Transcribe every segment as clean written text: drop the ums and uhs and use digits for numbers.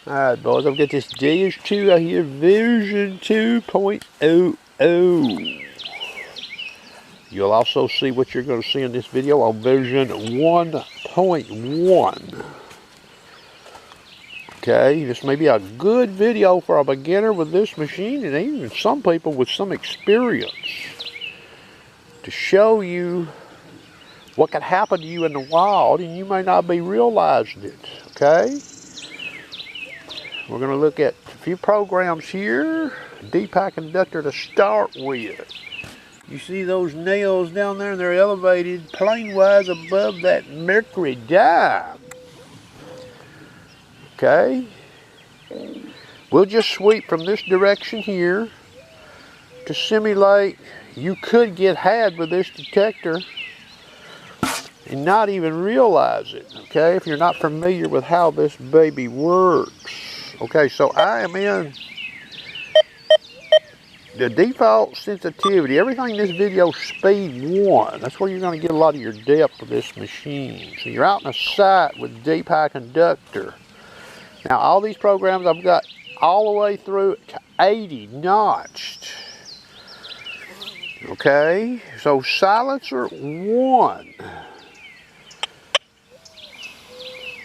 Alright boys, I've got this Deus 2 out here, version 2.00. You'll also see what you're going to see in this video on version 1.1. Okay, this may be a good video for a beginner with this machine and even some people with some experience to show you what could happen to you in the wild and you may not be realizing it, okay? We're going to look at a few programs here. D-Pack conductor to start with. You see those nails down there, and they're elevated plane-wise above that mercury dime. Okay. We'll just sweep from this direction here to simulate you could get had with this detector and not even realize it, okay, if you're not familiar with how this baby works. Okay, so I am in the default sensitivity. Everything in this video is speed 1. That's where you're going to get a lot of your depth with this machine. So you're out in a site with D-Pack conductor. Now all these programs I've got all the way through to 80 notched. Okay, so silencer 1.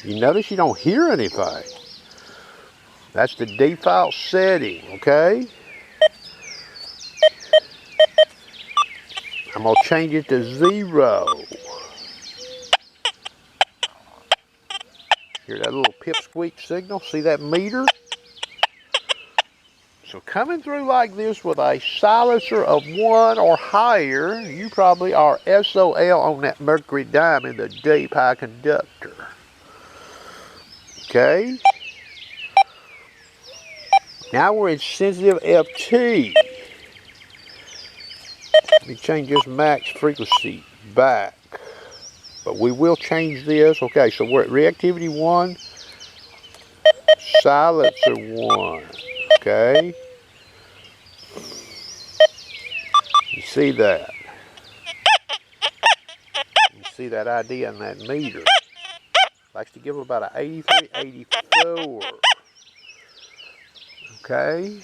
You notice you don't hear anything. That's the default setting, okay? I'm going to change it to 0. Hear that little pipsqueak signal? See that meter? So coming through like this with a silencer of 1 or higher, you probably are SOL on that mercury dime in the D-Pack conductor. Okay? Now we're in sensitive FT. Let me change this max frequency back. But we will change this. Okay, so we're at reactivity 1, silencer 1. Okay? You see that? You see that idea in that meter? Likes to give about an 83, 84. Okay?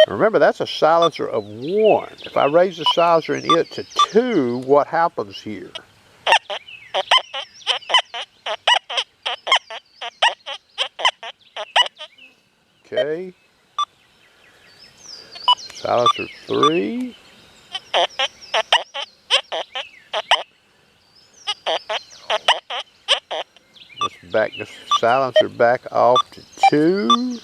Remember, that's a silencer of 1. If I raise the silencer in it to 2, what happens here? Okay. Silencer 3. Let's back this silencer back off to 2.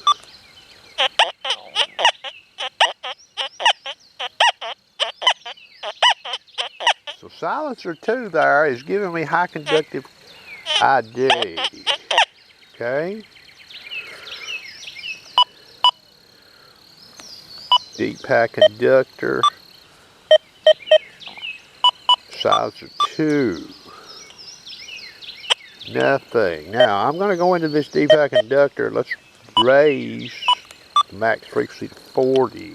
So silencer 2 there is giving me high conductive ID. Okay. D-Pack conductor. Silencer 2. Nothing. Now I'm going to go into this D-Pack conductor. Let's raise the max frequency to 40.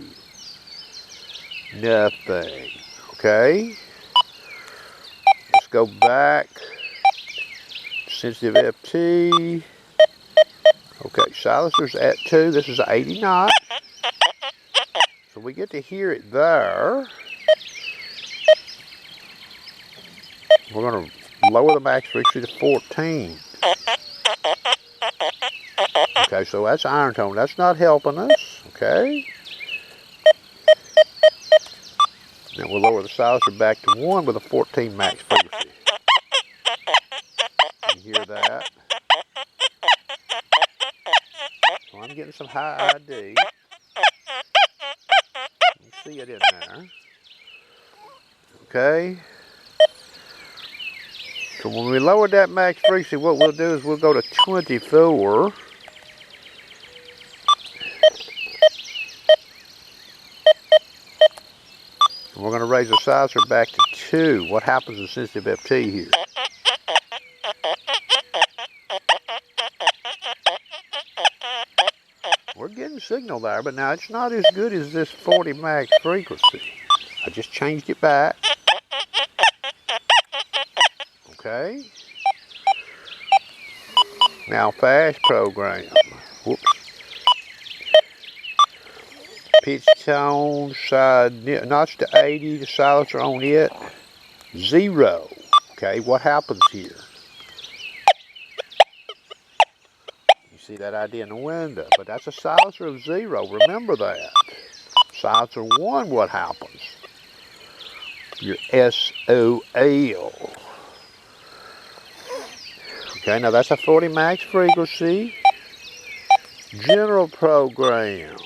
Nothing. Okay. Let's go back. Sensitive FT. Okay, silencer's at 2. This is 80 knots. So we get to hear it there. We're going to lower the max frequency to 14. Okay, so that's iron tone. That's not helping us. Okay. Then we'll lower the silencer back to 1 with a 14 max frequency. You hear that? So I'm getting some high ID. You see it in there. Okay. So when we lower that max frequency, what we'll do is we'll go to 24. And we're going to raise the silencer back to 2. What happens in sensitive FT here? We're getting signal there, but now it's not as good as this 40 max frequency. I just changed it back. Okay. Now fast program. Whoops. Pitch tone, side notch to 80, the silencer on it, 0. Okay, what happens here? You see that idea in the window, but that's a silencer of 0. Remember that. Silencer 1, what happens? Your SOL. Okay, now that's a 40 max frequency. General program.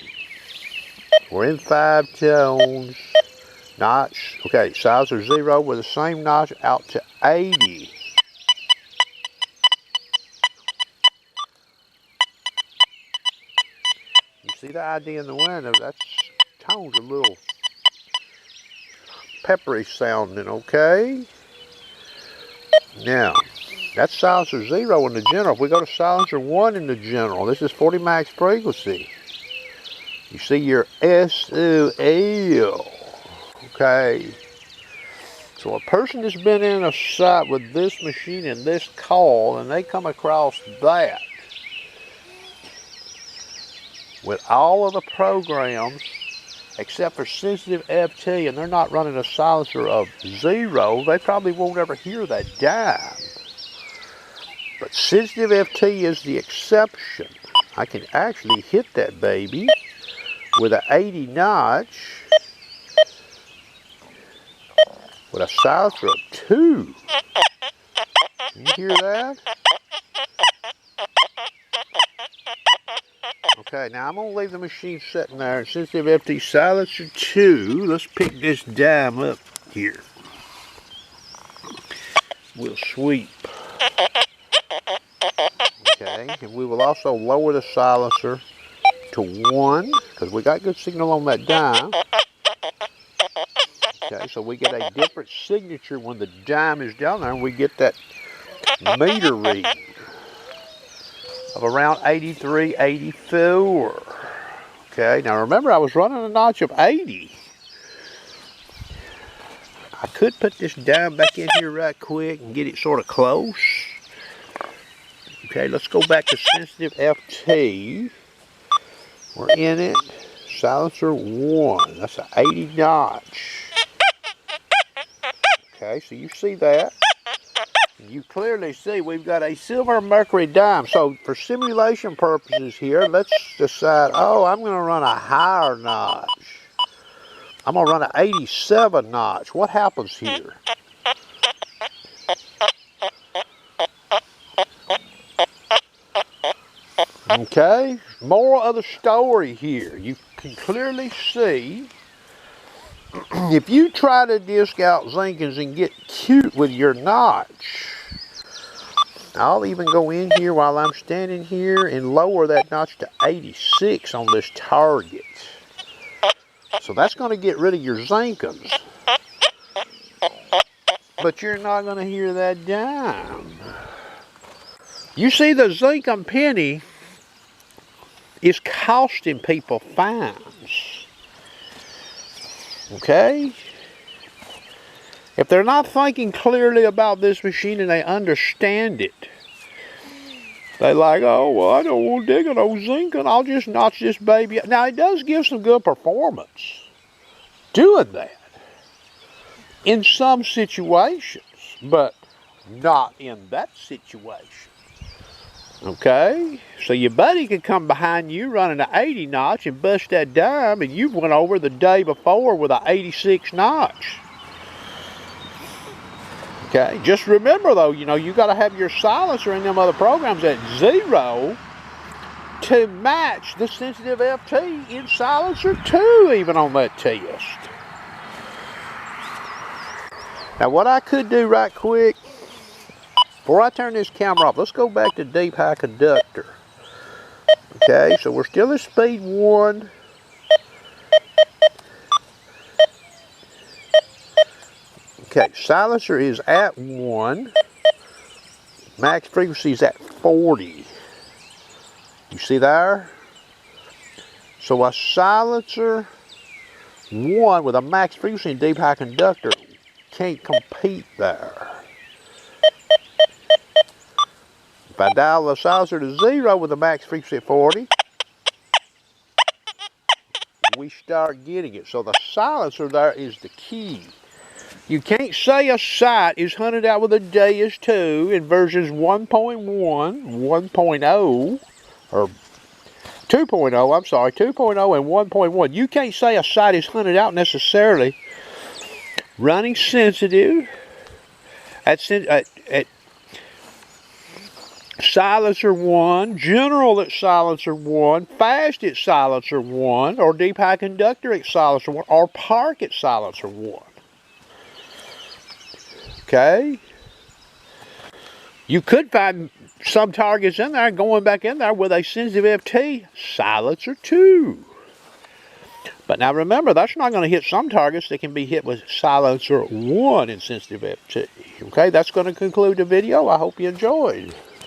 We're in 5 tones. Notch. Okay, silencer 0 with the same notch out to 80. You see the idea in the window? That tone's a little peppery sounding, okay? Now, that's silencer 0 in the general. If we go to silencer 1 in the general, this is 40 max frequency. You see your SOL. Okay. So a person that's been in a site with this machine and this call, and they come across that with all of the programs except for sensitive FT, and they're not running a silencer of 0, they probably won't ever hear that dime. But sensitive FT is the exception. I can actually hit that baby with an 80 notch with a silencer of 2. Can you hear that? Okay, now I'm going to leave the machine sitting there, and sensitive FT silencer 2, let's pick this dime up here. We'll sweep. Okay, and we will also lower the silencer to 1, because we got good signal on that dime. Okay, so we get a different signature when the dime is down there, and we get that meter read of around 83, 84. Okay, now remember I was running a notch of 80. I could put this dime back in here right quick and get it sort of close. Okay, let's go back to sensitive FT. We're in it. Silencer 1. That's an 80 notch. Okay, so you see that. You clearly see we've got a silver mercury dime. So for simulation purposes here, let's decide, oh, I'm going to run a higher notch. I'm going to run an 87 notch. What happens here? Okay, moral of the story here. You can clearly see if you try to disc out Zinkins and get cute with your notch, I'll even go in here while I'm standing here and lower that notch to 86 on this target. So that's going to get rid of your Zinkins. But you're not going to hear that dime. You see, the Zinkin penny is costing people fines. Okay? If they're not thinking clearly about this machine and they understand it, they're like, oh, well, I don't want to dig an old Zinkin. I'll just notch this baby up. Now, it does give some good performance doing that in some situations, but not in that situation. Okay? So your buddy could come behind you running an 80 notch and bust that dime, and you went over the day before with an 86 notch. Okay? Just remember, though, you know, you got to have your silencer in them other programs at 0 to match the sensitive FT in silencer 2, even on that test. Now, what I could do right quick, before I turn this camera off, let's go back to deep high conductor. Okay, so we're still at speed 1. Okay, silencer is at 1. Max frequency is at 40. You see there? So a silencer 1 with a max frequency in deep high conductor can't compete there. If I dial the silencer to 0 with the max frequency at 40, we start getting it. So the silencer there is the key. You can't say a site is hunted out with a Deus 2 in versions 1.1, 1.0, or 2.0, I'm sorry, 2.0 and 1.1. You can't say a site is hunted out necessarily running sensitive at silencer 1, general at silencer 1, fast at silencer 1, or deep high conductor at silencer 1, or park at silencer 1. Okay? You could find some targets in there going back in there with a sensitive FT silencer 2. But now remember, that's not going to hit some targets that can be hit with silencer 1 in sensitive FT. Okay, that's going to conclude the video. I hope you enjoyed.